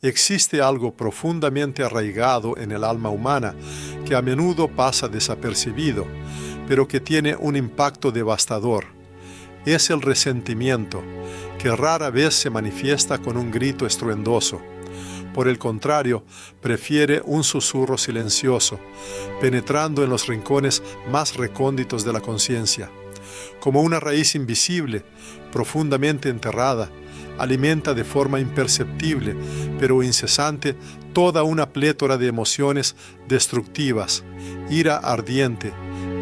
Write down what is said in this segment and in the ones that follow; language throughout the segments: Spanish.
Existe algo profundamente arraigado en el alma humana que a menudo pasa desapercibido, pero que tiene un impacto devastador. Es el resentimiento, que rara vez se manifiesta con un grito estruendoso. Por el contrario, prefiere un susurro silencioso, penetrando en los rincones más recónditos de la conciencia. Como una raíz invisible, profundamente enterrada, alimenta de forma imperceptible, pero incesante, toda una plétora de emociones destructivas, ira ardiente,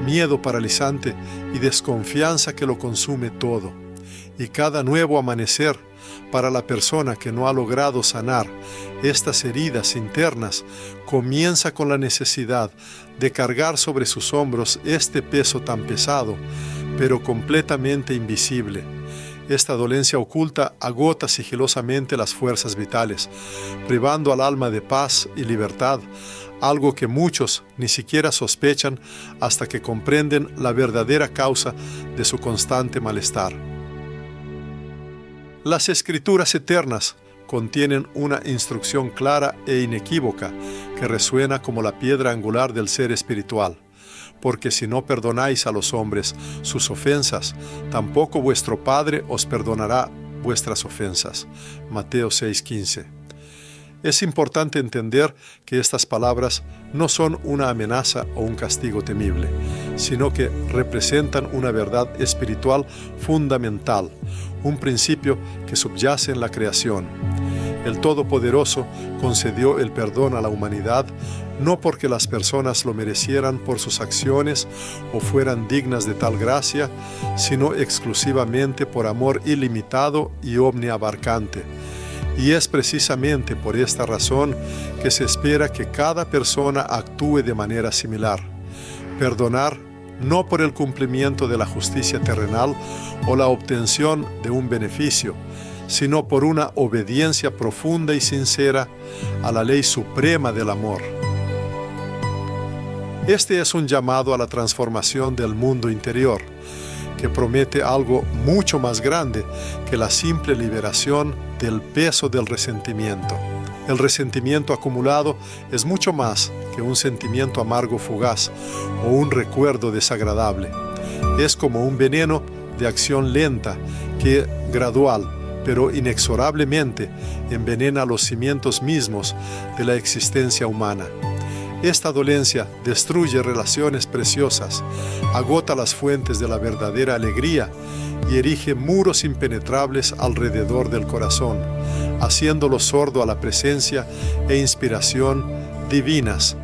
miedo paralizante y desconfianza que lo consume todo. Y cada nuevo amanecer, para la persona que no ha logrado sanar estas heridas internas, comienza con la necesidad de cargar sobre sus hombros este peso tan pesado, pero completamente invisible. Esta dolencia oculta agota sigilosamente las fuerzas vitales, privando al alma de paz y libertad, algo que muchos ni siquiera sospechan hasta que comprenden la verdadera causa de su constante malestar. Las Escrituras eternas contienen una instrucción clara e inequívoca que resuena como la piedra angular del ser espiritual. Porque si no perdonáis a los hombres sus ofensas, tampoco vuestro Padre os perdonará vuestras ofensas. Mateo 6:15. Es importante entender que estas palabras no son una amenaza o un castigo temible, sino que representan una verdad espiritual fundamental, un principio que subyace en la creación. El Todopoderoso concedió el perdón a la humanidad no porque las personas lo merecieran por sus acciones o fueran dignas de tal gracia, sino exclusivamente por amor ilimitado y omniabarcante. Y es precisamente por esta razón que se espera que cada persona actúe de manera similar. Perdonar no por el cumplimiento de la justicia terrenal o la obtención de un beneficio, sino por una obediencia profunda y sincera a la ley suprema del amor. Este es un llamado a la transformación del mundo interior, que promete algo mucho más grande que la simple liberación del peso del resentimiento. El resentimiento acumulado es mucho más que un sentimiento amargo fugaz o un recuerdo desagradable. Es como un veneno de acción lenta que, gradual, pero inexorablemente, envenena los cimientos mismos de la existencia humana. Esta dolencia destruye relaciones preciosas, agota las fuentes de la verdadera alegría y erige muros impenetrables alrededor del corazón, haciéndolo sordo a la presencia e inspiración divinas.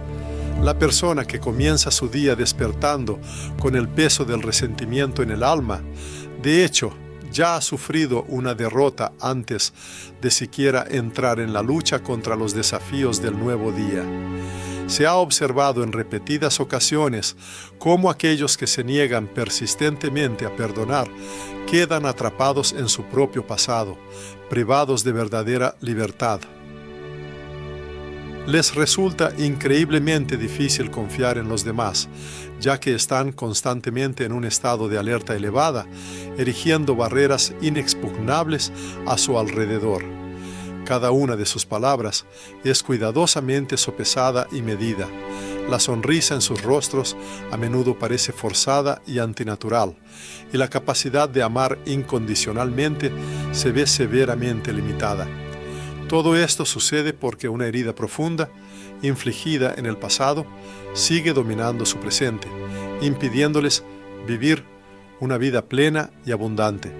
La persona que comienza su día despertando con el peso del resentimiento en el alma, de hecho, ya ha sufrido una derrota antes de siquiera entrar en la lucha contra los desafíos del nuevo día. Se ha observado en repetidas ocasiones cómo aquellos que se niegan persistentemente a perdonar quedan atrapados en su propio pasado, privados de verdadera libertad. Les resulta increíblemente difícil confiar en los demás, ya que están constantemente en un estado de alerta elevada, erigiendo barreras inexpugnables a su alrededor. Cada una de sus palabras es cuidadosamente sopesada y medida. La sonrisa en sus rostros a menudo parece forzada y antinatural, y la capacidad de amar incondicionalmente se ve severamente limitada. Todo esto sucede porque una herida profunda, infligida en el pasado, sigue dominando su presente, impidiéndoles vivir una vida plena y abundante.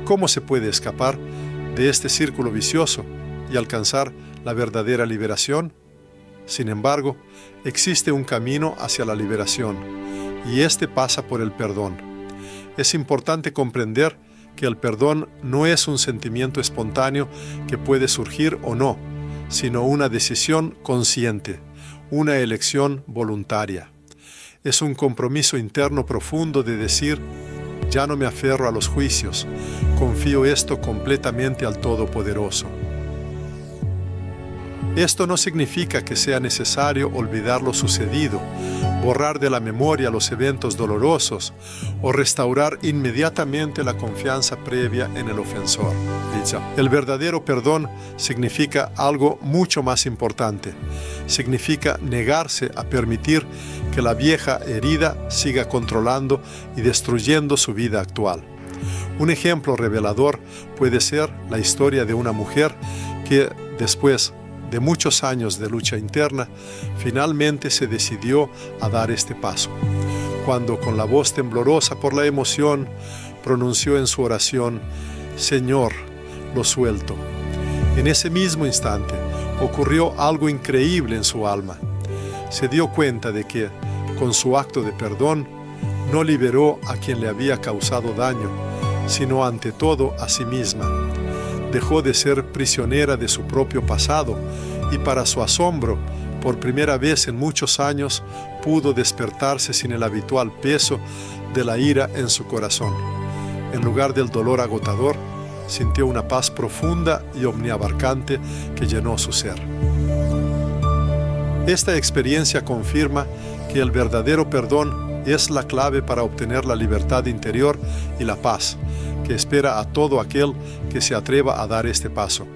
¿Cómo se puede escapar de este círculo vicioso y alcanzar la verdadera liberación? Sin embargo, existe un camino hacia la liberación, y este pasa por el perdón. Es importante comprender que el perdón no es un sentimiento espontáneo que puede surgir o no, sino una decisión consciente, una elección voluntaria. Es un compromiso interno profundo de decir: ya no me aferro a los juicios, confío esto completamente al Todopoderoso. Esto no significa que sea necesario olvidar lo sucedido borrar de la memoria los eventos dolorosos o restaurar inmediatamente la confianza previa en el ofensor. El verdadero perdón significa algo mucho más importante. Significa negarse a permitir que la vieja herida siga controlando y destruyendo su vida actual. Un ejemplo revelador puede ser la historia de una mujer que, después de muchos años de lucha interna, finalmente se decidió a dar este paso, cuando con la voz temblorosa por la emoción pronunció en su oración: «Señor, lo suelto». En ese mismo instante ocurrió algo increíble en su alma. Se dio cuenta de que, con su acto de perdón, no liberó a quien le había causado daño, sino ante todo a sí misma. Dejó de ser prisionera de su propio pasado y, para su asombro, por primera vez en muchos años, pudo despertarse sin el habitual peso de la ira en su corazón. En lugar del dolor agotador, sintió una paz profunda y omniabarcante que llenó su ser. Esta experiencia confirma que el verdadero perdón es la clave para obtener la libertad interior y la paz que espera a todo aquel que se atreva a dar este paso.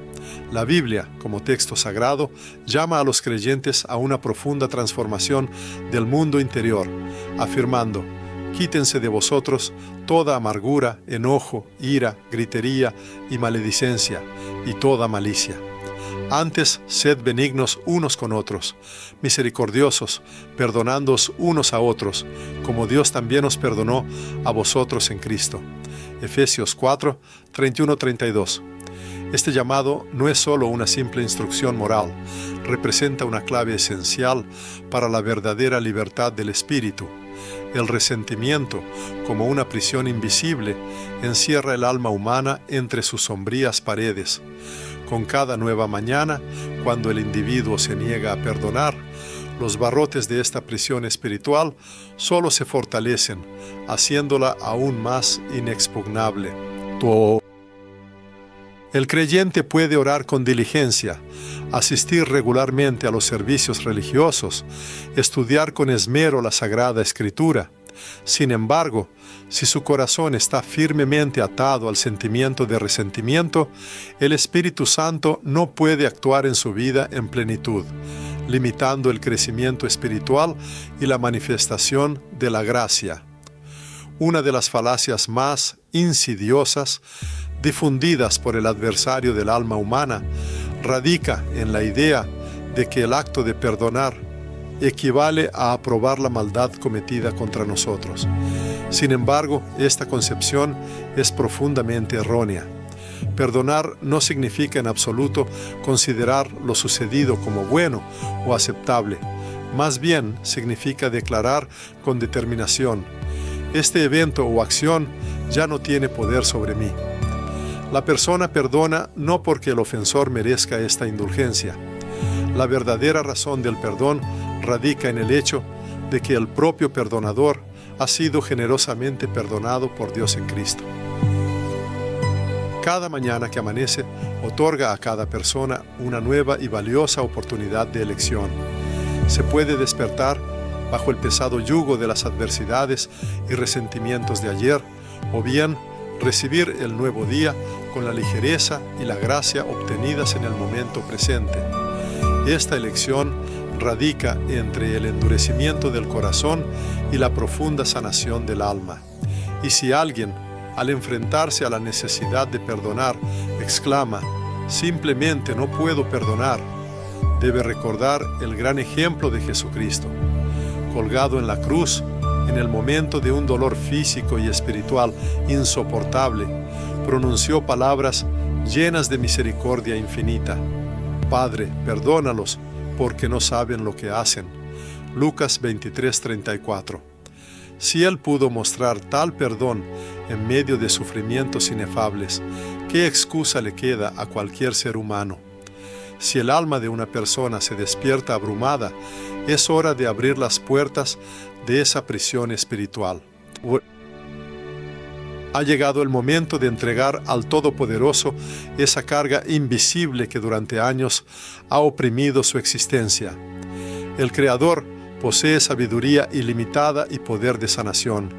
La Biblia, como texto sagrado, llama a los creyentes a una profunda transformación del mundo interior, afirmando: «Quítense de vosotros toda amargura, enojo, ira, gritería y maledicencia, y toda malicia. Antes, sed benignos unos con otros, misericordiosos, perdonándoos unos a otros, como Dios también os perdonó a vosotros en Cristo». Efesios 4, 31-32. Este llamado no es solo una simple instrucción moral, representa una clave esencial para la verdadera libertad del espíritu. El resentimiento, como una prisión invisible, encierra el alma humana entre sus sombrías paredes. Con cada nueva mañana, cuando el individuo se niega a perdonar, los barrotes de esta prisión espiritual solo se fortalecen, haciéndola aún más inexpugnable. El creyente puede orar con diligencia, asistir regularmente a los servicios religiosos, estudiar con esmero la Sagrada Escritura. Sin embargo, si su corazón está firmemente atado al sentimiento de resentimiento, el Espíritu Santo no puede actuar en su vida en plenitud, limitando el crecimiento espiritual y la manifestación de la gracia. Una de las falacias más insidiosas difundidas por el adversario del alma humana radica en la idea de que el acto de perdonar equivale a aprobar la maldad cometida contra nosotros. Sin embargo, esta concepción es profundamente errónea. Perdonar no significa en absoluto considerar lo sucedido como bueno o aceptable. Más bien, significa declarar con determinación: este evento o acción ya no tiene poder sobre mí. La persona perdona no porque el ofensor merezca esta indulgencia. La verdadera razón del perdón radica en el hecho de que el propio perdonador ha sido generosamente perdonado por Dios en Cristo. Cada mañana que amanece, otorga a cada persona una nueva y valiosa oportunidad de elección. Se puede despertar bajo el pesado yugo de las adversidades y resentimientos de ayer, o bien recibir el nuevo día con la ligereza y la gracia obtenidas en el momento presente. Esta elección radica entre el endurecimiento del corazón y la profunda sanación del alma. Y si alguien, al enfrentarse a la necesidad de perdonar, exclama: «Simplemente no puedo perdonar», debe recordar el gran ejemplo de Jesucristo. Colgado en la cruz, en el momento de un dolor físico y espiritual insoportable, pronunció palabras llenas de misericordia infinita: «Padre, perdónalos, porque no saben lo que hacen». Lucas 23:34. Si Él pudo mostrar tal perdón en medio de sufrimientos inefables, ¿qué excusa le queda a cualquier ser humano? Si el alma de una persona se despierta abrumada, es hora de abrir las puertas de esa prisión espiritual. Ha llegado el momento de entregar al Todopoderoso esa carga invisible que durante años ha oprimido su existencia. El Creador, posee sabiduría ilimitada y poder de sanación.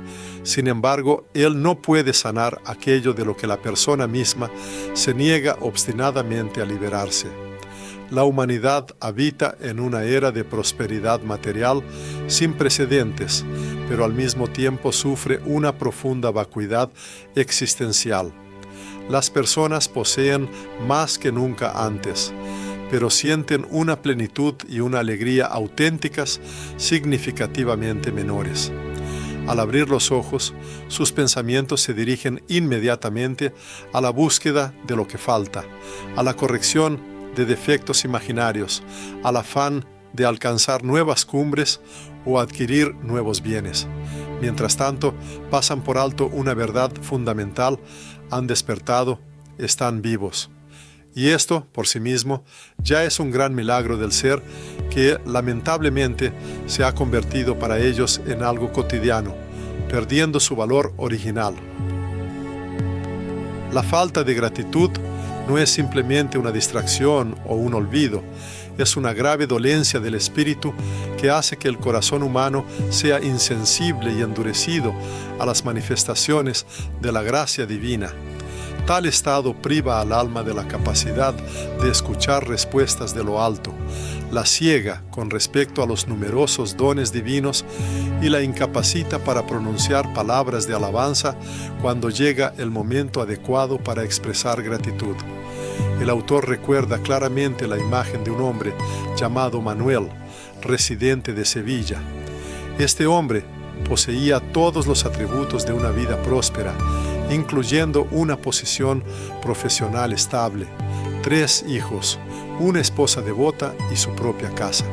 Sin embargo, Él no puede sanar aquello de lo que la persona misma se niega obstinadamente a liberarse. La humanidad habita en una era de prosperidad material sin precedentes, pero al mismo tiempo sufre una profunda vacuidad existencial. Las personas poseen más que nunca antes, pero sienten una plenitud y una alegría auténticas significativamente menores. Al abrir los ojos, sus pensamientos se dirigen inmediatamente a la búsqueda de lo que falta, a la corrección de defectos imaginarios, al afán de alcanzar nuevas cumbres o adquirir nuevos bienes. Mientras tanto, pasan por alto una verdad fundamental: han despertado, están vivos. Y esto, por sí mismo, ya es un gran milagro del ser que, lamentablemente, se ha convertido para ellos en algo cotidiano, perdiendo su valor original. La falta de gratitud no es simplemente una distracción o un olvido, es una grave dolencia del espíritu que hace que el corazón humano sea insensible y endurecido a las manifestaciones de la gracia divina. Tal estado priva al alma de la capacidad de escuchar respuestas de lo alto, la ciega con respecto a los numerosos dones divinos y la incapacita para pronunciar palabras de alabanza cuando llega el momento adecuado para expresar gratitud. El autor recuerda claramente la imagen de un hombre llamado Manuel, residente de Sevilla. Este hombre poseía todos los atributos de una vida próspera, incluyendo una posición profesional estable, 3 hijos, una esposa devota y su propia casa.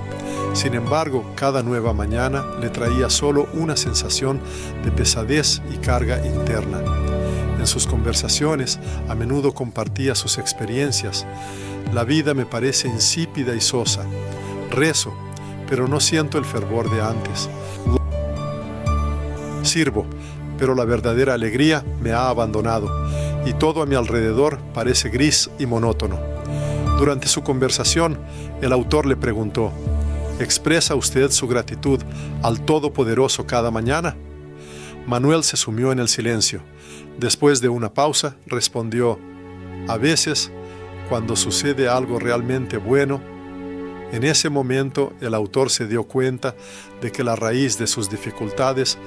Sin embargo, cada nueva mañana le traía solo una sensación de pesadez y carga interna. En sus conversaciones, a menudo compartía sus experiencias. La vida me parece insípida y sosa. Rezo, pero no siento el fervor de antes. Sirvo, pero la verdadera alegría me ha abandonado, y todo a mi alrededor parece gris y monótono. Durante su conversación, el autor le preguntó: ¿expresa usted su gratitud al Todopoderoso cada mañana? Manuel se sumió en el silencio. Después de una pausa, respondió: a veces, cuando sucede algo realmente bueno. En ese momento, el autor se dio cuenta de que la raíz de sus dificultades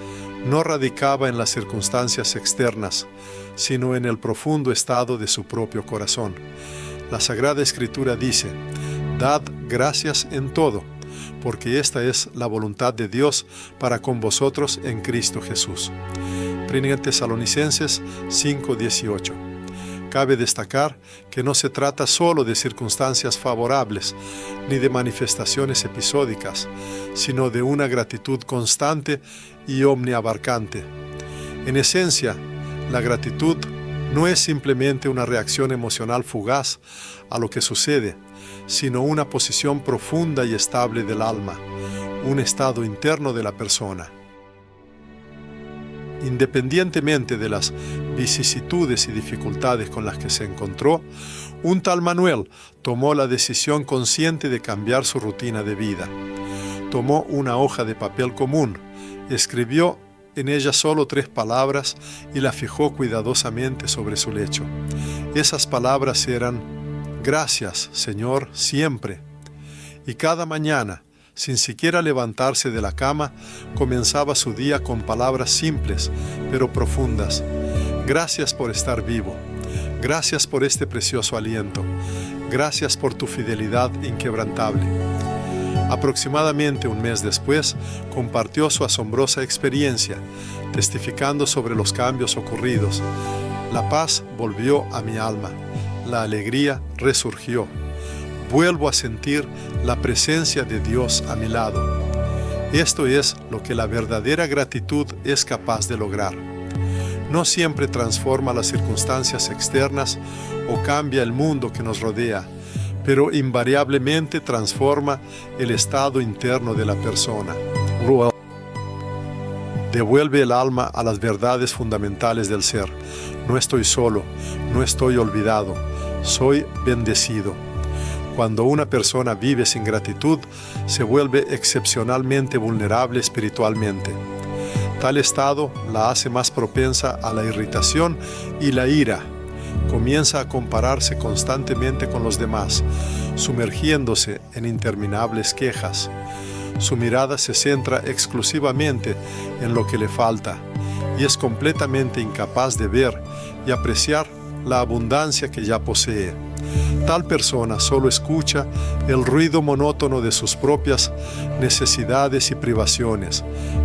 no radicaba en las circunstancias externas, sino en el profundo estado de su propio corazón. La Sagrada Escritura dice: dad gracias en todo, porque esta es la voluntad de Dios para con vosotros en Cristo Jesús. Primera Tesalonicenses 5:18. Cabe destacar que no se trata solo de circunstancias favorables, ni de manifestaciones episódicas, sino de una gratitud constante y omniabarcante. En esencia, la gratitud no es simplemente una reacción emocional fugaz a lo que sucede, sino una posición profunda y estable del alma, un estado interno de la persona. Independientemente de las vicisitudes y dificultades con las que se encontró, un tal Manuel tomó la decisión consciente de cambiar su rutina de vida. Tomó una hoja de papel común, escribió en ella solo 3 palabras y la fijó cuidadosamente sobre su lecho. Esas palabras eran: gracias, Señor, siempre. Y cada mañana, sin siquiera levantarse de la cama, comenzaba su día con palabras simples, pero profundas. Gracias por estar vivo. Gracias por este precioso aliento. Gracias por tu fidelidad inquebrantable. Aproximadamente un mes después, compartió su asombrosa experiencia, testificando sobre los cambios ocurridos. La paz volvió a mi alma. La alegría resurgió. Vuelvo a sentir la presencia de Dios a mi lado. Esto es lo que la verdadera gratitud es capaz de lograr. No siempre transforma las circunstancias externas o cambia el mundo que nos rodea, pero invariablemente transforma el estado interno de la persona. Devuelve el alma a las verdades fundamentales del ser. No estoy solo, no estoy olvidado, soy bendecido. Cuando una persona vive sin gratitud, se vuelve excepcionalmente vulnerable espiritualmente. Tal estado la hace más propensa a la irritación y la ira. Comienza a compararse constantemente con los demás, sumergiéndose en interminables quejas. Su mirada se centra exclusivamente en lo que le falta y es completamente incapaz de ver y apreciar la abundancia que ya posee. Tal persona solo escucha el ruido monótono de sus propias necesidades y privaciones,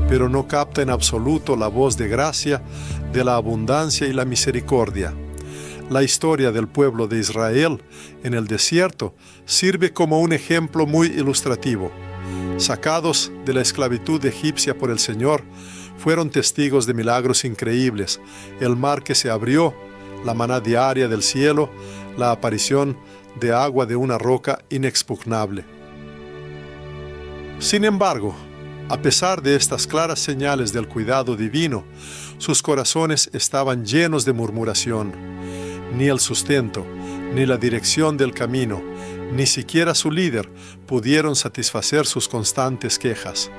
pero no capta en absoluto la voz de gracia, de la abundancia y la misericordia. La historia del pueblo de Israel en el desierto sirve como un ejemplo muy ilustrativo. Sacados de la esclavitud egipcia por el Señor, fueron testigos de milagros increíbles: el mar que se abrió, la maná diaria del cielo, la aparición de agua de una roca inexpugnable. Sin embargo, a pesar de estas claras señales del cuidado divino, sus corazones estaban llenos de murmuración. Ni el sustento, ni la dirección del camino, ni siquiera su líder pudieron satisfacer sus constantes quejas.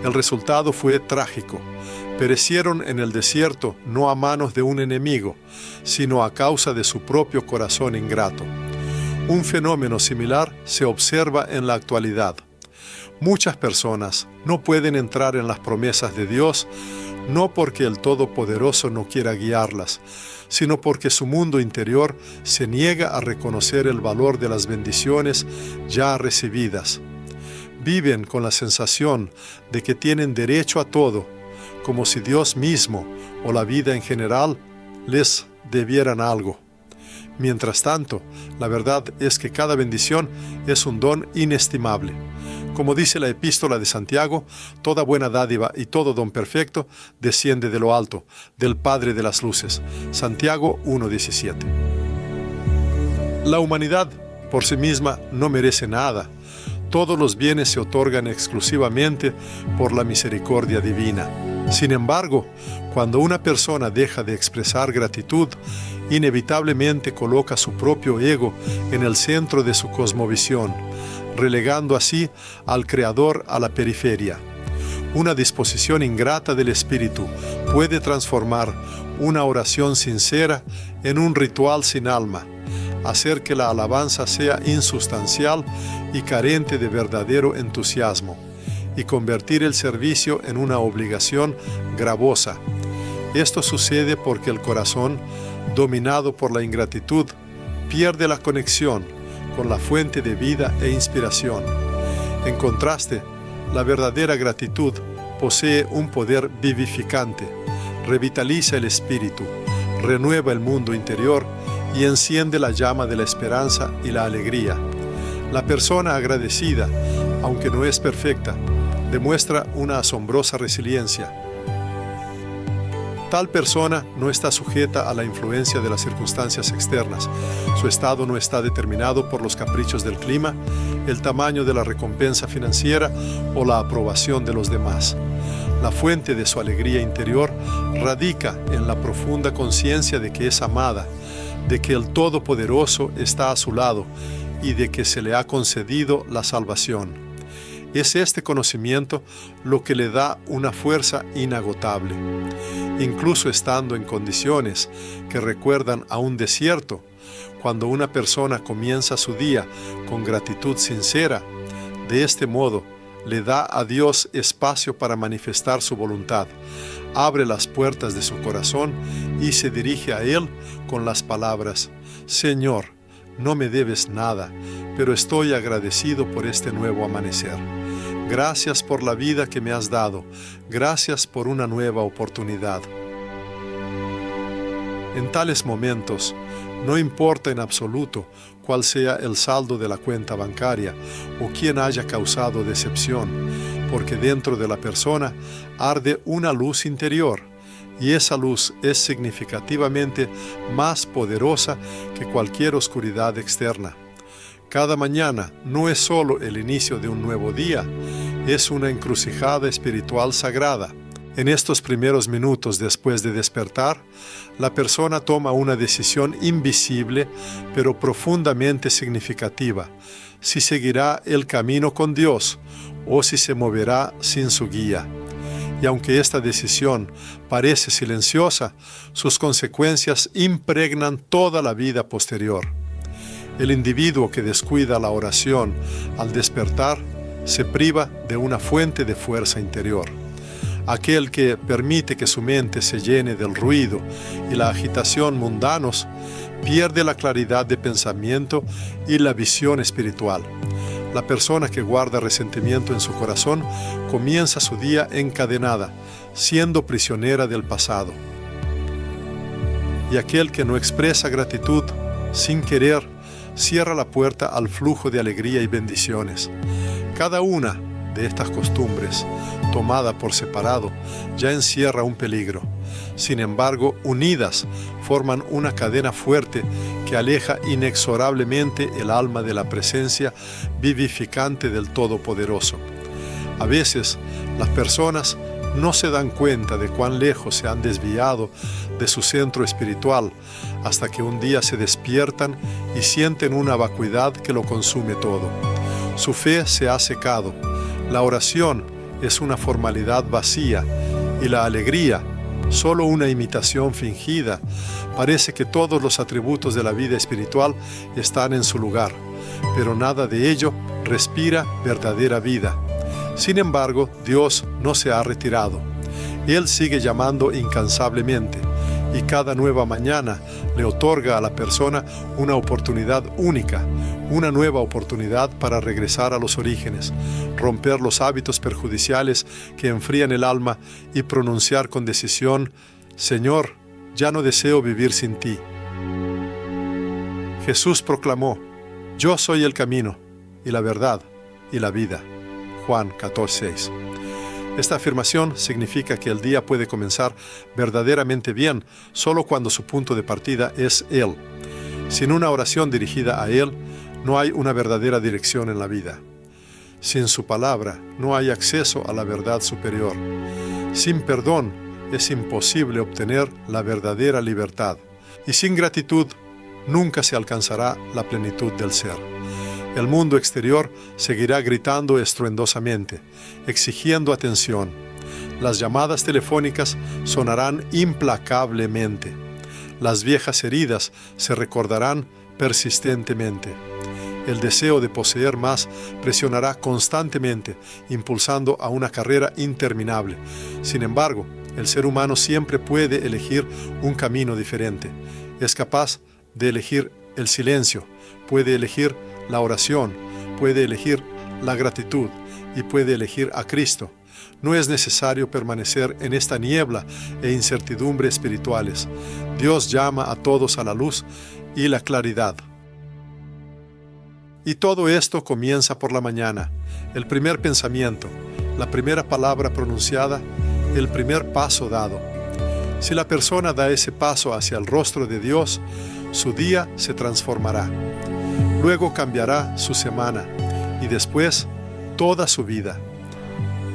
El resultado fue trágico. Perecieron en el desierto no a manos de un enemigo, sino a causa de su propio corazón ingrato. Un fenómeno similar se observa en la actualidad. Muchas personas no pueden entrar en las promesas de Dios, no porque el Todopoderoso no quiera guiarlas, sino porque su mundo interior se niega a reconocer el valor de las bendiciones ya recibidas. Viven con la sensación de que tienen derecho a todo, como si Dios mismo o la vida en general les debieran algo. Mientras tanto, la verdad es que cada bendición es un don inestimable. Como dice la epístola de Santiago, toda buena dádiva y todo don perfecto desciende de lo alto, del Padre de las luces. Santiago 1:17. La humanidad por sí misma no merece nada. Todos los bienes se otorgan exclusivamente por la misericordia divina. Sin embargo, cuando una persona deja de expresar gratitud, inevitablemente coloca su propio ego en el centro de su cosmovisión, relegando así al Creador a la periferia. Una disposición ingrata del espíritu puede transformar una oración sincera en un ritual sin alma, hacer que la alabanza sea insustancial y carente de verdadero entusiasmo, y convertir el servicio en una obligación gravosa. Esto sucede porque el corazón, dominado por la ingratitud, pierde la conexión con la fuente de vida e inspiración. En contraste, la verdadera gratitud posee un poder vivificante, revitaliza el espíritu, renueva el mundo interior y enciende la llama de la esperanza y la alegría. La persona agradecida, aunque no es perfecta, demuestra una asombrosa resiliencia. Tal persona no está sujeta a la influencia de las circunstancias externas. Su estado no está determinado por los caprichos del clima, el tamaño de la recompensa financiera o la aprobación de los demás. La fuente de su alegría interior radica en la profunda conciencia de que es amada, de que el Todopoderoso está a su lado y de que se le ha concedido la salvación. Es este conocimiento lo que le da una fuerza inagotable. Incluso estando en condiciones que recuerdan a un desierto, cuando una persona comienza su día con gratitud sincera, de este modo le da a Dios espacio para manifestar su voluntad, abre las puertas de su corazón y se dirige a Él con las palabras: Señor, no me debes nada, pero estoy agradecido por este nuevo amanecer. Gracias por la vida que me has dado. Gracias por una nueva oportunidad. En tales momentos, no importa en absoluto cuál sea el saldo de la cuenta bancaria o quién haya causado decepción, porque dentro de la persona arde una luz interior, y esa luz es significativamente más poderosa que cualquier oscuridad externa. Cada mañana no es solo el inicio de un nuevo día, es una encrucijada espiritual sagrada. En estos primeros minutos después de despertar, la persona toma una decisión invisible pero profundamente significativa, si seguirá el camino con Dios o si se moverá sin su guía. Y aunque esta decisión parece silenciosa, sus consecuencias impregnan toda la vida posterior. El individuo que descuida la oración al despertar se priva de una fuente de fuerza interior. Aquel que permite que su mente se llene del ruido y la agitación mundanos pierde la claridad de pensamiento y la visión espiritual. La persona que guarda resentimiento en su corazón comienza su día encadenada, siendo prisionera del pasado. Y aquel que no expresa gratitud, sin querer, cierra la puerta al flujo de alegría y bendiciones. Cada una de estas costumbres, tomada por separado, ya encierra un peligro. Sin embargo, unidas, forman una cadena fuerte que aleja inexorablemente el alma de la presencia vivificante del Todopoderoso. A veces, las personas no se dan cuenta de cuán lejos se han desviado de su centro espiritual hasta que un día se despiertan y sienten una vacuidad que lo consume todo. Su fe se ha secado. La oración es una formalidad vacía y la alegría, solo una imitación fingida. Parece que todos los atributos de la vida espiritual están en su lugar, pero nada de ello respira verdadera vida. Sin embargo, Dios no se ha retirado. Él sigue llamando incansablemente y cada nueva mañana le otorga a la persona una oportunidad única, una nueva oportunidad para regresar a los orígenes, romper los hábitos perjudiciales que enfrían el alma y pronunciar con decisión: Señor, ya no deseo vivir sin ti. Jesús proclamó: Yo soy el camino y la verdad y la vida. Juan 14:6. Esta afirmación significa que el día puede comenzar verdaderamente bien solo cuando su punto de partida es Él. Sin una oración dirigida a Él, no hay una verdadera dirección en la vida. Sin su palabra, no hay acceso a la verdad superior. Sin perdón, es imposible obtener la verdadera libertad. Y sin gratitud, nunca se alcanzará la plenitud del ser. El mundo exterior seguirá gritando estruendosamente, exigiendo atención. Las llamadas telefónicas sonarán implacablemente. Las viejas heridas se recordarán persistentemente. El deseo de poseer más presionará constantemente, impulsando a una carrera interminable. Sin embargo, el ser humano siempre puede elegir un camino diferente. Es capaz de elegir el silencio, puede elegir la oración, puede elegir la gratitud y puede elegir a Cristo. No es necesario permanecer en esta niebla e incertidumbre espirituales. Dios llama a todos a la luz y la claridad. Y todo esto comienza por la mañana, el primer pensamiento, la primera palabra pronunciada, el primer paso dado. Si la persona da ese paso hacia el rostro de Dios, su día se transformará. Luego cambiará su semana y después toda su vida.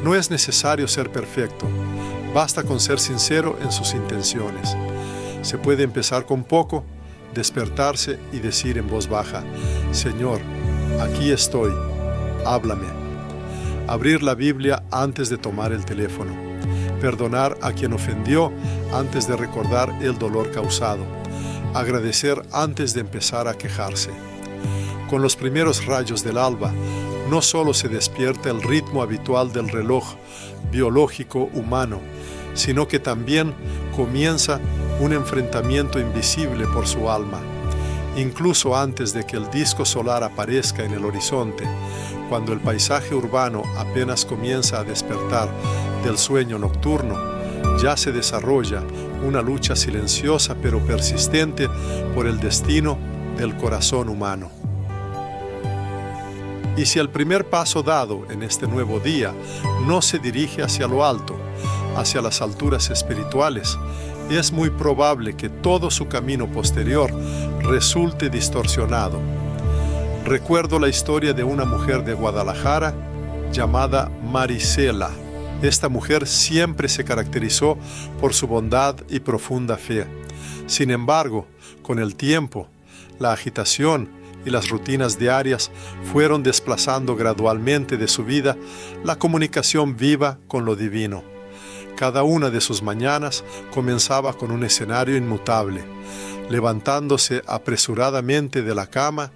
No es necesario ser perfecto, basta con ser sincero en sus intenciones. Se puede empezar con poco, despertarse y decir en voz baja: Señor, aquí estoy, háblame. Abrir la Biblia antes de tomar el teléfono. Perdonar a quien ofendió antes de recordar el dolor causado. Agradecer antes de empezar a quejarse. Con los primeros rayos del alba, no solo se despierta el ritmo habitual del reloj biológico humano, sino que también comienza un enfrentamiento invisible por su alma. Incluso antes de que el disco solar aparezca en el horizonte, cuando el paisaje urbano apenas comienza a despertar del sueño nocturno, ya se desarrolla una lucha silenciosa pero persistente por el destino del corazón humano. Y si el primer paso dado en este nuevo día no se dirige hacia lo alto, hacia las alturas espirituales, es muy probable que todo su camino posterior resulte distorsionado. Recuerdo la historia de una mujer de Guadalajara llamada Marisela. Esta mujer siempre se caracterizó por su bondad y profunda fe. Sin embargo, con el tiempo, la agitación y las rutinas diarias fueron desplazando gradualmente de su vida la comunicación viva con lo divino. Cada una de sus mañanas comenzaba con un escenario inmutable. Levantándose apresuradamente de la cama,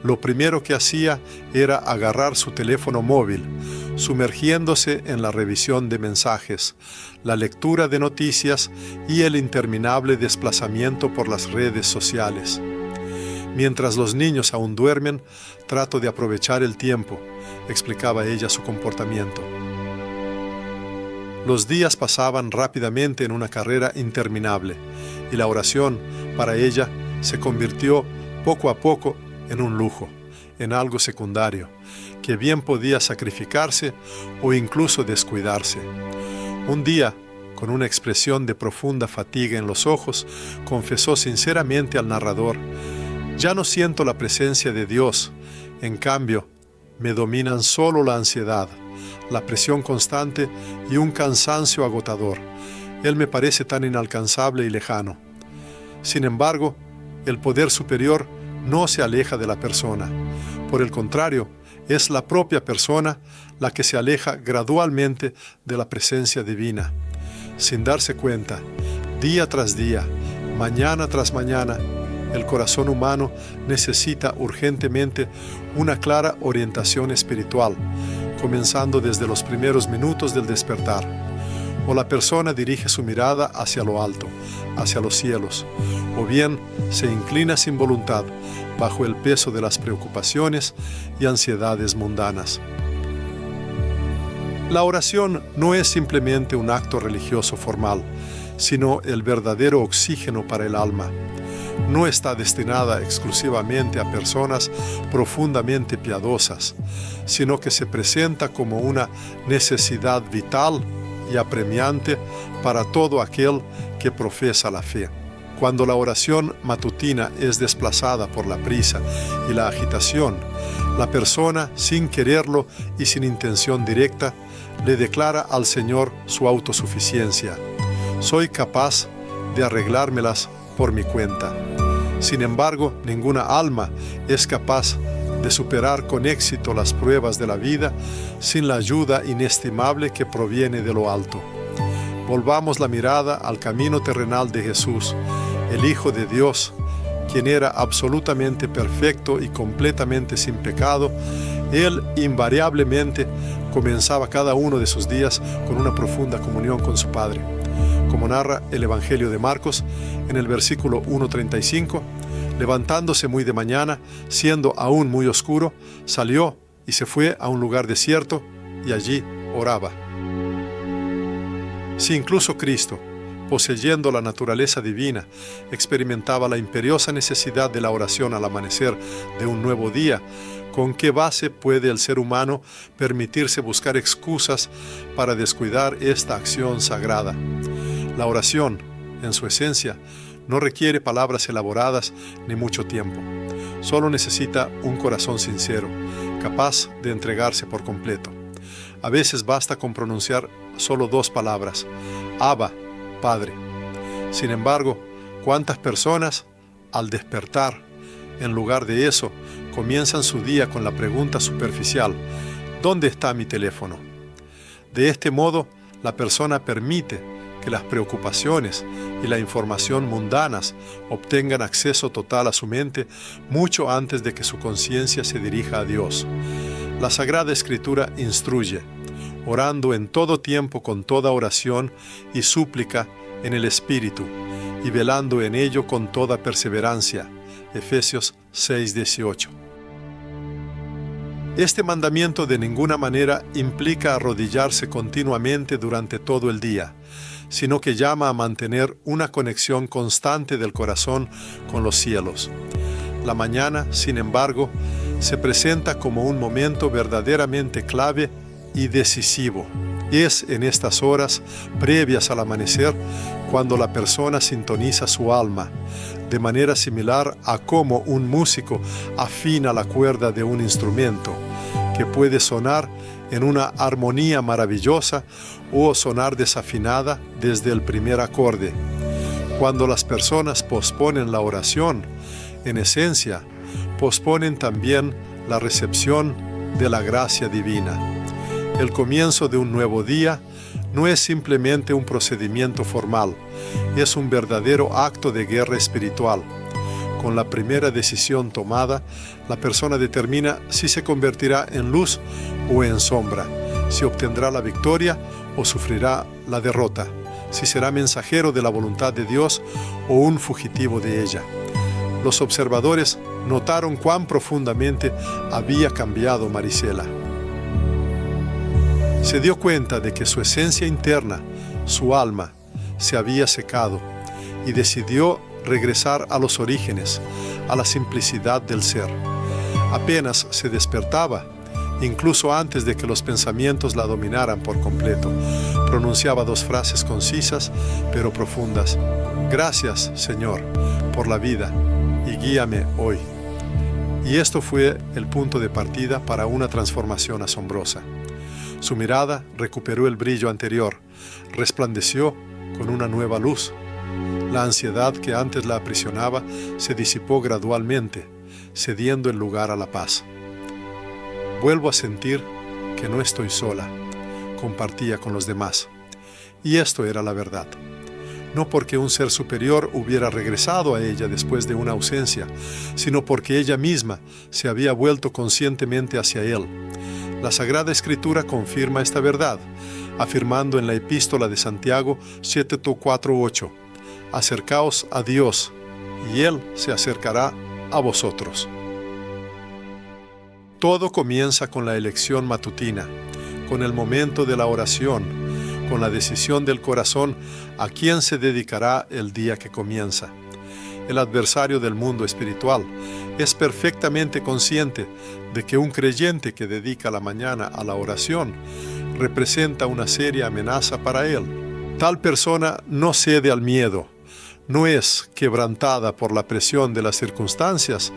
lo primero que hacía era agarrar su teléfono móvil, sumergiéndose en la revisión de mensajes, la lectura de noticias y el interminable desplazamiento por las redes sociales. Mientras los niños aún duermen, trato de aprovechar el tiempo, explicaba ella su comportamiento. Los días pasaban rápidamente en una carrera interminable, y la oración, para ella, se convirtió poco a poco en un lujo, en algo secundario, que bien podía sacrificarse o incluso descuidarse. Un día, con una expresión de profunda fatiga en los ojos, confesó sinceramente al narrador: «Ya no siento la presencia de Dios, en cambio, me dominan solo la ansiedad, la presión constante y un cansancio agotador. Él me parece tan inalcanzable y lejano». Sin embargo, el poder superior no se aleja de la persona. Por el contrario, es la propia persona la que se aleja gradualmente de la presencia divina. Sin darse cuenta, día tras día, mañana tras mañana, el corazón humano necesita urgentemente una clara orientación espiritual, comenzando desde los primeros minutos del despertar. O la persona dirige su mirada hacia lo alto, hacia los cielos, o bien se inclina sin voluntad bajo el peso de las preocupaciones y ansiedades mundanas. La oración no es simplemente un acto religioso formal, sino el verdadero oxígeno para el alma. No está destinada exclusivamente a personas profundamente piadosas, sino que se presenta como una necesidad vital y apremiante para todo aquel que profesa la fe. Cuando la oración matutina es desplazada por la prisa y la agitación, la persona, sin quererlo y sin intención directa, le declara al Señor su autosuficiencia. «Soy capaz de arreglármelas por mi cuenta». Sin embargo, ninguna alma es capaz de superar con éxito las pruebas de la vida sin la ayuda inestimable que proviene de lo alto. Volvamos la mirada al camino terrenal de Jesús, el Hijo de Dios, quien era absolutamente perfecto y completamente sin pecado. Él invariablemente comenzaba cada uno de sus días con una profunda comunión con su Padre. Como narra el Evangelio de Marcos, en el versículo 1:35, levantándose muy de mañana, siendo aún muy oscuro, salió y se fue a un lugar desierto y allí oraba. Si incluso Cristo, poseyendo la naturaleza divina, experimentaba la imperiosa necesidad de la oración al amanecer de un nuevo día, ¿con qué base puede el ser humano permitirse buscar excusas para descuidar esta acción sagrada? La oración, en su esencia, no requiere palabras elaboradas ni mucho tiempo. Solo necesita un corazón sincero, capaz de entregarse por completo. A veces basta con pronunciar solo 2 palabras: Abba, Padre. Sin embargo, ¿cuántas personas, al despertar, en lugar de eso, comienzan su día con la pregunta superficial: ¿dónde está mi teléfono? De este modo, la persona permite que las preocupaciones y la información mundanas obtengan acceso total a su mente mucho antes de que su conciencia se dirija a Dios. La Sagrada Escritura instruye: orando en todo tiempo con toda oración y súplica en el Espíritu, y velando en ello con toda perseverancia. Efesios 6:18. Este mandamiento de ninguna manera implica arrodillarse continuamente durante todo el día, sino que llama a mantener una conexión constante del corazón con los cielos. La mañana, sin embargo, se presenta como un momento verdaderamente clave y decisivo. Es en estas horas previas al amanecer cuando la persona sintoniza su alma, de manera similar a cómo un músico afina la cuerda de un instrumento, que puede sonar en una armonía maravillosa o sonar desafinada desde el primer acorde. Cuando las personas posponen la oración, en esencia, posponen también la recepción de la gracia divina. El comienzo de un nuevo día no es simplemente un procedimiento formal, es un verdadero acto de guerra espiritual. Con la primera decisión tomada, la persona determina si se convertirá en luz o en sombra, si obtendrá la victoria o sufrirá la derrota, si será mensajero de la voluntad de Dios o un fugitivo de ella. Los observadores notaron cuán profundamente había cambiado Marisela. Se dio cuenta de que su esencia interna, su alma, se había secado y decidió regresar a los orígenes, a la simplicidad del ser. Apenas se despertaba, incluso antes de que los pensamientos la dominaran por completo, pronunciaba 2 frases concisas pero profundas. Gracias, Señor, por la vida y guíame hoy. Y esto fue el punto de partida para una transformación asombrosa. Su mirada recuperó el brillo anterior, resplandeció con una nueva luz. La ansiedad que antes la aprisionaba se disipó gradualmente, cediendo el lugar a la paz. Vuelvo a sentir que no estoy sola, compartía con los demás. Y esto era la verdad. No porque un ser superior hubiera regresado a ella después de una ausencia, sino porque ella misma se había vuelto conscientemente hacia él. La Sagrada Escritura confirma esta verdad, afirmando en la Epístola de Santiago 7:4-8, acercaos a Dios, y Él se acercará a vosotros. Todo comienza con la elección matutina, con el momento de la oración, con la decisión del corazón a quién se dedicará el día que comienza. El adversario del mundo espiritual es perfectamente consciente de que un creyente que dedica la mañana a la oración representa una seria amenaza para él. Tal persona no cede al miedo, no es quebrantada por la presión de las circunstancias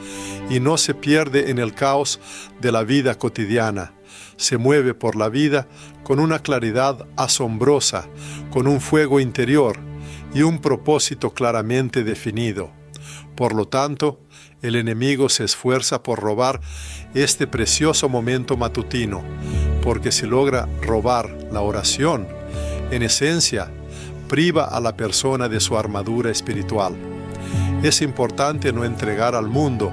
y no se pierde en el caos de la vida cotidiana. Se mueve por la vida con una claridad asombrosa, con un fuego interior y un propósito claramente definido. Por lo tanto, el enemigo se esfuerza por robar este precioso momento matutino, porque si logra robar la oración, en esencia, priva a la persona de su armadura espiritual. Es importante no entregar al mundo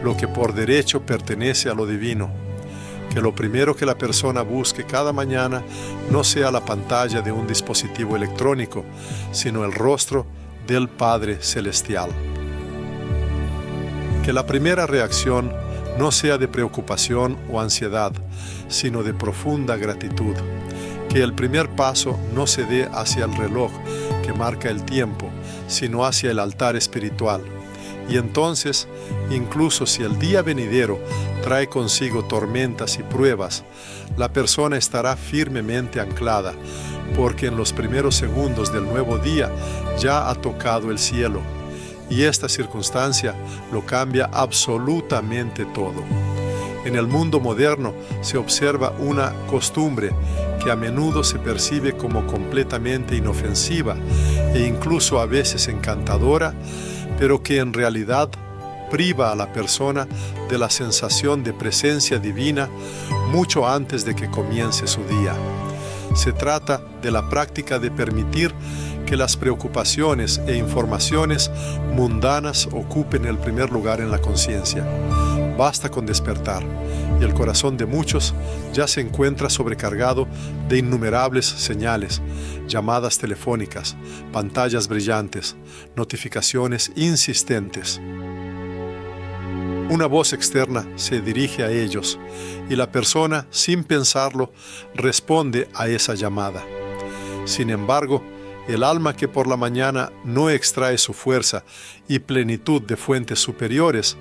lo que por derecho pertenece a lo divino. Que lo primero que la persona busque cada mañana no sea la pantalla de un dispositivo electrónico, sino el rostro del Padre Celestial. Que la primera reacción no sea de preocupación o ansiedad, sino de profunda gratitud. Que el primer paso no se dé hacia el reloj que marca el tiempo, sino hacia el altar espiritual. Y entonces, incluso si el día venidero trae consigo tormentas y pruebas, la persona estará firmemente anclada, porque en los primeros segundos del nuevo día ya ha tocado el cielo. Y esta circunstancia lo cambia absolutamente todo. En el mundo moderno se observa una costumbre que a menudo se percibe como completamente inofensiva e incluso a veces encantadora, pero que en realidad priva a la persona de la sensación de presencia divina mucho antes de que comience su día. Se trata de la práctica de permitir que las preocupaciones e informaciones mundanas ocupen el primer lugar en la conciencia. Basta con despertar, y el corazón de muchos ya se encuentra sobrecargado de innumerables señales, llamadas telefónicas, pantallas brillantes, notificaciones insistentes. Una voz externa se dirige a ellos, y la persona, sin pensarlo, responde a esa llamada. Sin embargo, el alma que por la mañana no extrae su fuerza y plenitud de fuentes superiores,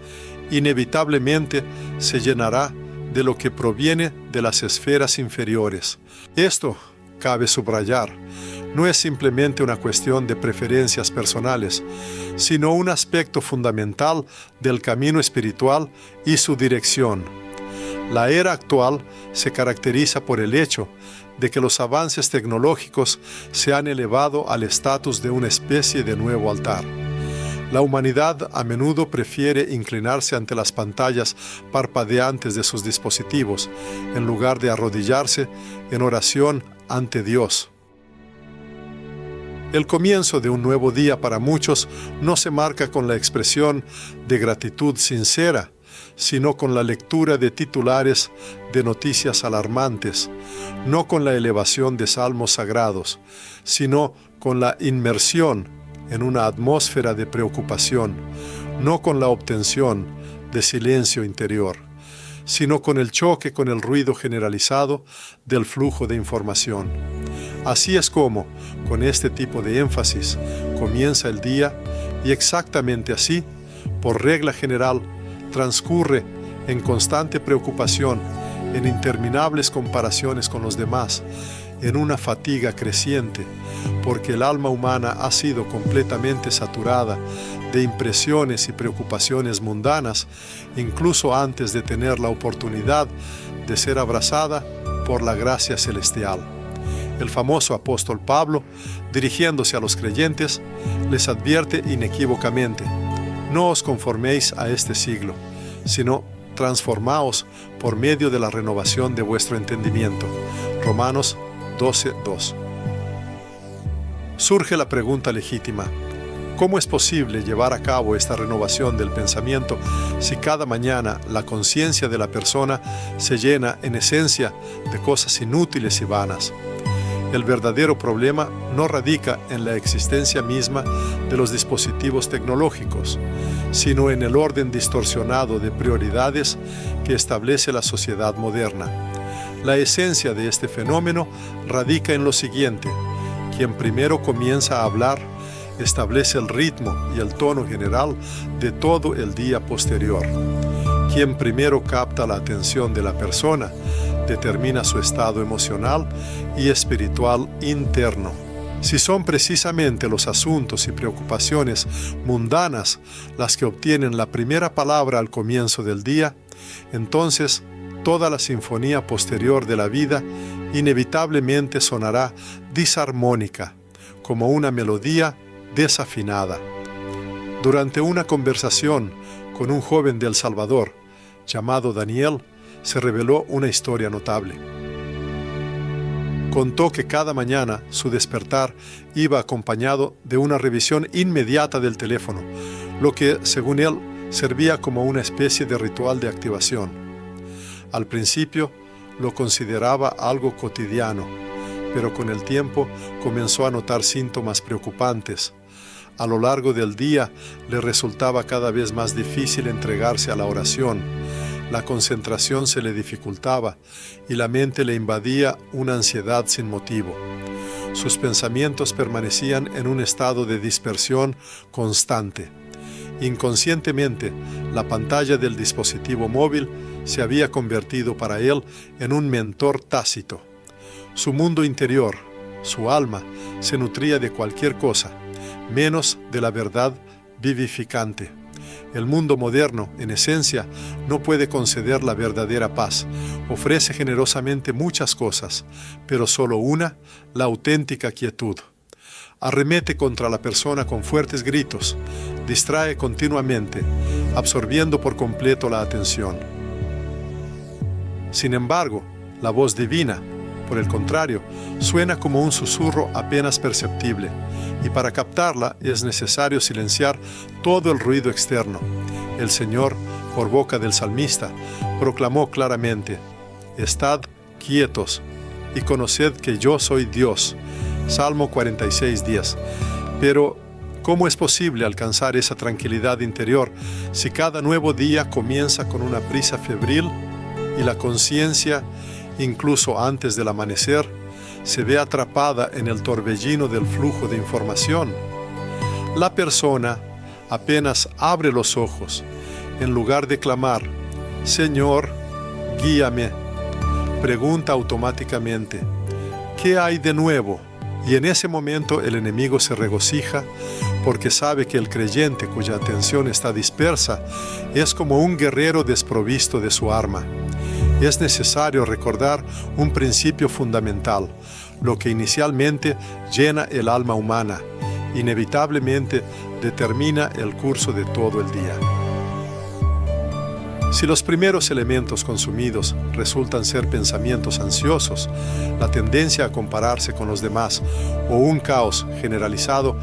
inevitablemente se llenará de lo que proviene de las esferas inferiores. Esto, cabe subrayar, no es simplemente una cuestión de preferencias personales, sino un aspecto fundamental del camino espiritual y su dirección. La era actual se caracteriza por el hecho de que los avances tecnológicos se han elevado al estatus de una especie de nuevo altar. La humanidad a menudo prefiere inclinarse ante las pantallas parpadeantes de sus dispositivos, en lugar de arrodillarse en oración ante Dios. El comienzo de un nuevo día para muchos no se marca con la expresión de gratitud sincera, sino con la lectura de titulares de noticias alarmantes, no con la elevación de salmos sagrados, sino con la inmersión en una atmósfera de preocupación, no con la obtención de silencio interior, sino con el choque con el ruido generalizado del flujo de información. Así es como, con este tipo de énfasis, comienza el día y exactamente así, por regla general, transcurre en constante preocupación, en interminables comparaciones con los demás, en una fatiga creciente, porque el alma humana ha sido completamente saturada de impresiones y preocupaciones mundanas, incluso antes de tener la oportunidad de ser abrazada por la gracia celestial. El famoso apóstol Pablo, dirigiéndose a los creyentes, les advierte inequívocamente: no os conforméis a este siglo, sino transformaos por medio de la renovación de vuestro entendimiento. Romanos 12:2. Surge la pregunta legítima: ¿cómo es posible llevar a cabo esta renovación del pensamiento si cada mañana la conciencia de la persona se llena en esencia de cosas inútiles y vanas? El verdadero problema no radica en la existencia misma de los dispositivos tecnológicos, sino en el orden distorsionado de prioridades que establece la sociedad moderna. La esencia de este fenómeno radica en lo siguiente: quien primero comienza a hablar establece el ritmo y el tono general de todo el día posterior. Quien primero capta la atención de la persona determina su estado emocional y espiritual interno. Si son precisamente los asuntos y preocupaciones mundanas las que obtienen la primera palabra al comienzo del día, entonces toda la sinfonía posterior de la vida inevitablemente sonará disarmónica, como una melodía desafinada. Durante una conversación con un joven de El Salvador, llamado Daniel, se reveló una historia notable. Contó que cada mañana su despertar iba acompañado de una revisión inmediata del teléfono, lo que, según él, servía como una especie de ritual de activación. Al principio lo consideraba algo cotidiano, pero con el tiempo comenzó a notar síntomas preocupantes. A lo largo del día le resultaba cada vez más difícil entregarse a la oración. La concentración se le dificultaba y la mente le invadía una ansiedad sin motivo. Sus pensamientos permanecían en un estado de dispersión constante. Inconscientemente, la pantalla del dispositivo móvil se había convertido para él en un mentor tácito. Su mundo interior, su alma, se nutría de cualquier cosa, menos de la verdad vivificante. El mundo moderno, en esencia, no puede conceder la verdadera paz. Ofrece generosamente muchas cosas, pero solo una, la auténtica quietud. Arremete contra la persona con fuertes gritos, distrae continuamente, absorbiendo por completo la atención. Sin embargo, la voz divina, por el contrario, suena como un susurro apenas perceptible, y para captarla es necesario silenciar todo el ruido externo. El Señor, por boca del salmista, proclamó claramente: «Estad quietos y conoced que yo soy Dios». Salmo 46:10. Pero, ¿cómo es posible alcanzar esa tranquilidad interior si cada nuevo día comienza con una prisa febril y la conciencia, incluso antes del amanecer, se ve atrapada en el torbellino del flujo de información? La persona apenas abre los ojos, en lugar de clamar: «Señor, guíame», pregunta automáticamente: «¿Qué hay de nuevo?». Y en ese momento el enemigo se regocija porque sabe que el creyente cuya atención está dispersa es como un guerrero desprovisto de su arma. Es necesario recordar un principio fundamental, lo que inicialmente llena el alma humana, inevitablemente determina el curso de todo el día. Si los primeros elementos consumidos resultan ser pensamientos ansiosos, la tendencia a compararse con los demás o un caos generalizado,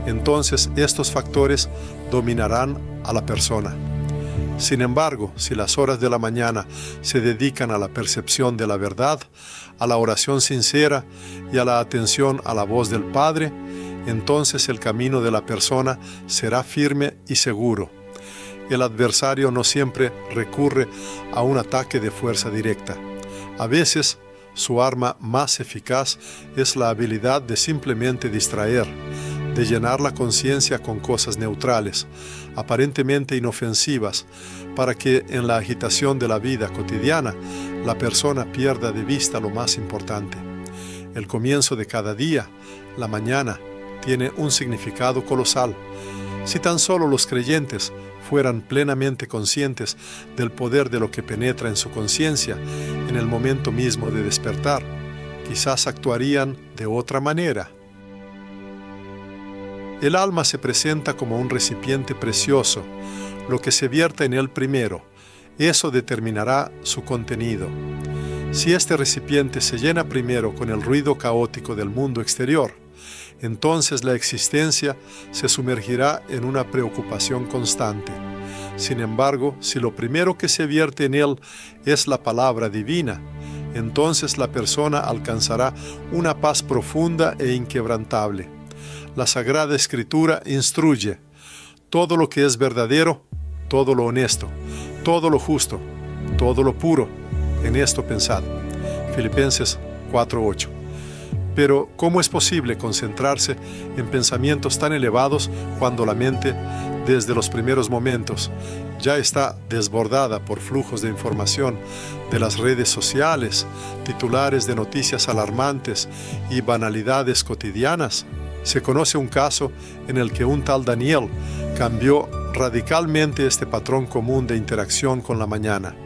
entonces estos factores dominarán a la persona. Sin embargo, si las horas de la mañana se dedican a la percepción de la verdad, a la oración sincera y a la atención a la voz del Padre, entonces el camino de la persona será firme y seguro. El adversario no siempre recurre a un ataque de fuerza directa. A veces, su arma más eficaz es la habilidad de simplemente distraer, de llenar la conciencia con cosas neutrales, aparentemente inofensivas, para que en la agitación de la vida cotidiana la persona pierda de vista lo más importante. El comienzo de cada día, la mañana, tiene un significado colosal. Si tan solo los creyentes fueran plenamente conscientes del poder de lo que penetra en su conciencia en el momento mismo de despertar, quizás actuarían de otra manera. El alma se presenta como un recipiente precioso. Lo que se vierta en él primero, eso determinará su contenido. Si este recipiente se llena primero con el ruido caótico del mundo exterior, entonces la existencia se sumergirá en una preocupación constante. Sin embargo, si lo primero que se vierte en él es la palabra divina, entonces la persona alcanzará una paz profunda e inquebrantable. La Sagrada Escritura instruye: todo lo que es verdadero, todo lo honesto, todo lo justo, todo lo puro, en esto pensad. Filipenses 4:8. Pero, ¿cómo es posible concentrarse en pensamientos tan elevados cuando la mente, desde los primeros momentos, ya está desbordada por flujos de información de las redes sociales, titulares de noticias alarmantes y banalidades cotidianas? Se conoce un caso en el que un tal Daniel cambió radicalmente este patrón común de interacción con la mañana.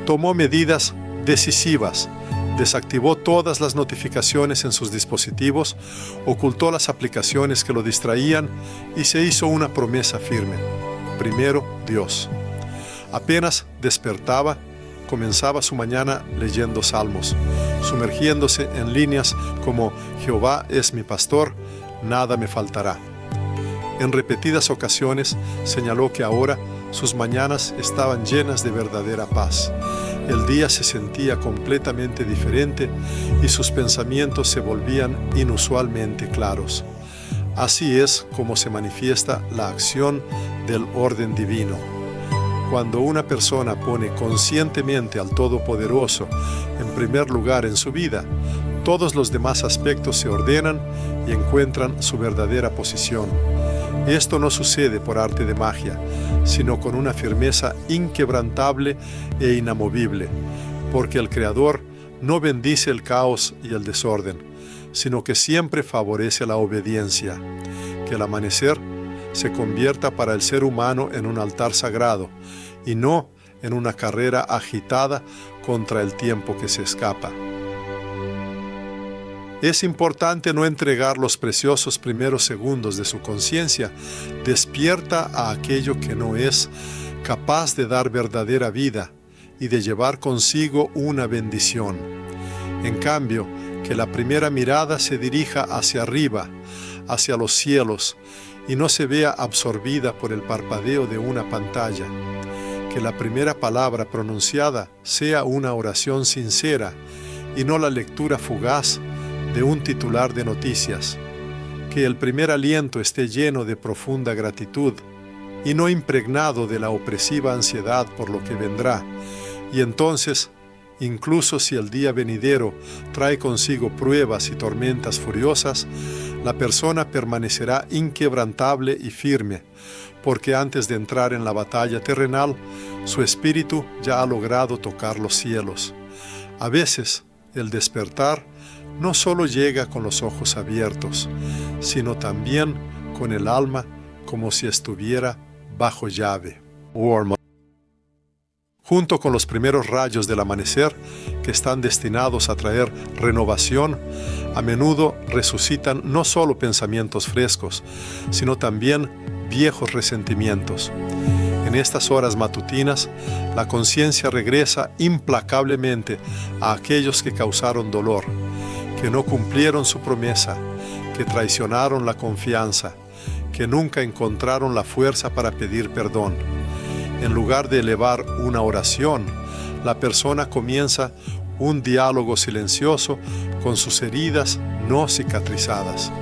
Tomó medidas decisivas, desactivó todas las notificaciones en sus dispositivos, ocultó las aplicaciones que lo distraían y se hizo una promesa firme. Primero, Dios. Apenas despertaba, comenzaba su mañana leyendo salmos, sumergiéndose en líneas como «Jehová es mi pastor, nada me faltará». En repetidas ocasiones señaló que ahora sus mañanas estaban llenas de verdadera paz. El día se sentía completamente diferente y sus pensamientos se volvían inusualmente claros. Así es como se manifiesta la acción del orden divino. Cuando una persona pone conscientemente al Todopoderoso en primer lugar en su vida, todos los demás aspectos se ordenan y encuentran su verdadera posición. Esto no sucede por arte de magia, sino con una firmeza inquebrantable e inamovible, porque el Creador no bendice el caos y el desorden, sino que siempre favorece la obediencia. Que el amanecer se convierta para el ser humano en un altar sagrado, y no en una carrera agitada contra el tiempo que se escapa. Es importante no entregar los preciosos primeros segundos de su conciencia despierta a aquello que no es capaz de dar verdadera vida y de llevar consigo una bendición. En cambio, que la primera mirada se dirija hacia arriba, hacia los cielos, y no se vea absorbida por el parpadeo de una pantalla. Que la primera palabra pronunciada sea una oración sincera y no la lectura fugaz de un titular de noticias. Que el primer aliento esté lleno de profunda gratitud y no impregnado de la opresiva ansiedad por lo que vendrá. Y entonces, incluso si el día venidero trae consigo pruebas y tormentas furiosas, la persona permanecerá inquebrantable y firme, porque antes de entrar en la batalla terrenal, su espíritu ya ha logrado tocar los cielos. A veces, el despertar no solo llega con los ojos abiertos, sino también con el alma como si estuviera bajo llave. junto con los primeros rayos del amanecer que están destinados a traer renovación, a menudo resucitan no solo pensamientos frescos, sino también viejos resentimientos. En estas horas matutinas, la conciencia regresa implacablemente a aquellos que causaron dolor, que no cumplieron su promesa, que traicionaron la confianza, que nunca encontraron la fuerza para pedir perdón. En lugar de elevar una oración, la persona comienza un diálogo silencioso con sus heridas no cicatrizadas.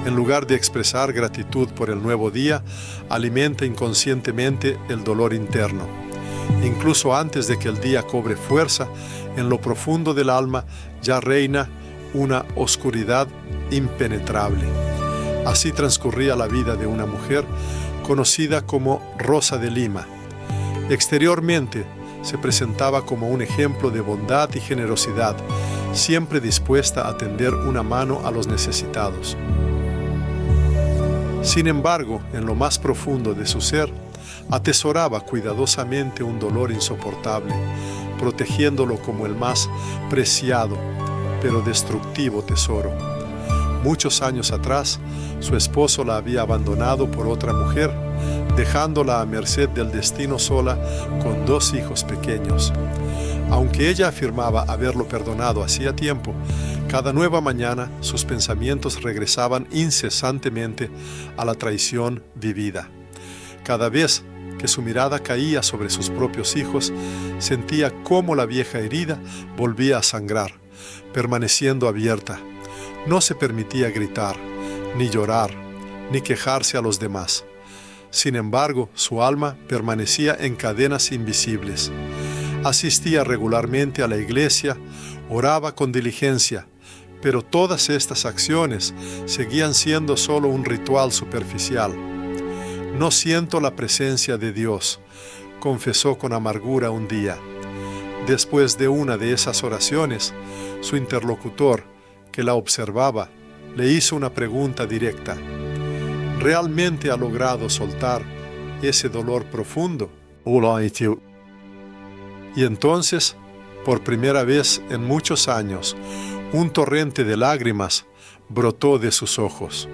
En lugar de expresar gratitud por el nuevo día, alimenta inconscientemente el dolor interno. Incluso antes de que el día cobre fuerza, en lo profundo del alma ya reina una oscuridad impenetrable. Así transcurría la vida de una mujer conocida como Rosa de Lima. Exteriormente se presentaba como un ejemplo de bondad y generosidad, siempre dispuesta a tender una mano a los necesitados. Sin embargo, en lo más profundo de su ser, atesoraba cuidadosamente un dolor insoportable, protegiéndolo como el más preciado, pero destructivo tesoro. Muchos años atrás, su esposo la había abandonado por otra mujer, dejándola a merced del destino sola con 2 hijos pequeños. Aunque ella afirmaba haberlo perdonado hacía tiempo, cada nueva mañana sus pensamientos regresaban incesantemente a la traición vivida. Cada vez que su mirada caía sobre sus propios hijos, sentía cómo la vieja herida volvía a sangrar, permaneciendo abierta. No se permitía gritar, ni llorar, ni quejarse a los demás. Sin embargo, su alma permanecía en cadenas invisibles. Asistía regularmente a la iglesia, oraba con diligencia, pero todas estas acciones seguían siendo solo un ritual superficial. No siento la presencia de Dios, confesó con amargura un día. Después de una de esas oraciones, su interlocutor, que la observaba, le hizo una pregunta directa. ¿Realmente ha logrado soltar ese dolor profundo? Y entonces, por primera vez en muchos años, un torrente de lágrimas brotó de sus ojos.